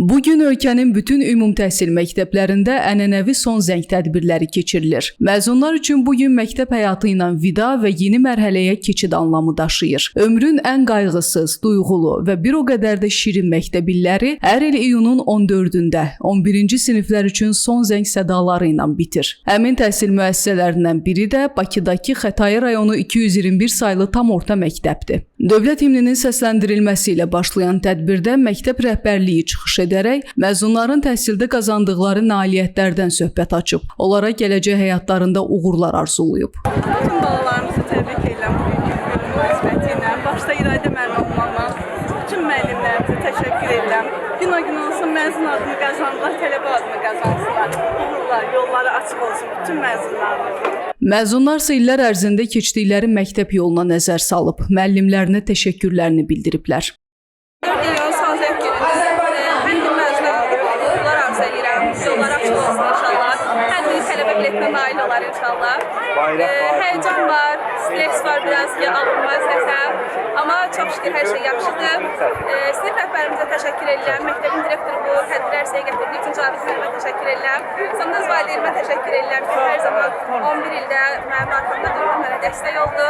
Bugün ölkənin bütün ümumi təhsil məktəblərində ənənəvi son zəng tədbirləri keçirilir. Məzunlar üçün bugün məktəb həyatı ilə vida və yeni mərhələyə keçid anlamı daşıyır. Ömrün ən qayğısız, duyğulu və bir o qədər də şirin məktəb illəri hər il iyunun 14-də 11-ci siniflər üçün son zəng sədaları ilə bitir. Həmin təhsil müəssisələrindən biri də Bakıdakı Xətai rayonu 221 saylı tam orta məktəbdir. Dövlət himninin səsləndirilməsi ilə başlayan tədbirdə məktəb rəhbərliyi çıxış edərək məzunların təhsildə qazandıqları nailiyyətlərdən söhbət açıb. Onlara gələcək həyatlarında uğurlar arzulayıb. Bütün balalarımızı təbrik edirəm bugünkü günün münasibətilə. Başda İradə müəllimə, bütün müəllimlərimizə təşəkkür edirəm. Gün o gün olsun, məzun adını qazandılar, tələbə adını qazansınlar. Uğurlar, yolları açıq olsun bütün məzunlarımızın. Məzunlar illər ərzində keçdikləri məktəb yoluna nəzər salıb, müəllimlərinə təşəkkürlərini bildiriblər. 4 il son zəng günündə hər gün məzunlar uğurlar arzu edirəm. Yollar açıq olsun inşallah. Hər biri tələbə biletinə nail olar inşallah. Həyəcan var, stres var, biraz alınmaz nəsə. Amma çox şükür hər şey yaxşıdır. Sinif rəhbərimizə təşəkkür edirəm. Məktəbin direktoru bu tədbiri ərsəyə gətirdiyi üçün Cavid müəllimə təşəkkür edirəm. Sonra da valideynimə təşəkkür edirəm ki, hər zaman 11 ildə mənim arxamda durub mənə dəstək oldu.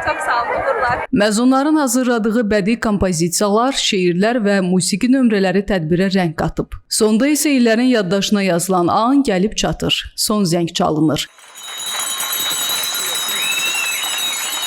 Çox sağ olun, uğurlar. Məzunların hazırladığı bədii kompozisiyalar, şeirlər və musiqi nömrələri tədbirə rəng qatıb. Sonda isə illərin yaddaşına yazılan an gəlib çatır. Son zəng çalınır.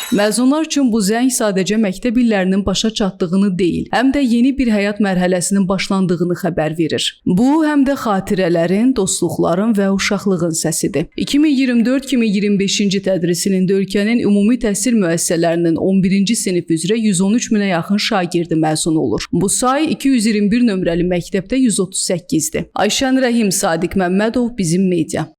Məzunlar üçün bu zəng sadəcə məktəb illərinin başa çatdığını deyil, həm də yeni bir həyat mərhələsinin başlandığını xəbər verir. Bu, həm də xatirələrin, dostluqların və uşaqlığın səsidir. 2024-2025-ci tədris ilində ölkənin ümumi təhsil müəssisələrinin 11-ci sinif üzrə 113 minə yaxın şagirdi məzun olur. Bu say 221 nömrəli məktəbdə 138-dir. Ayşən Rəhim, Sadiq Məmmədov, Bizim Media.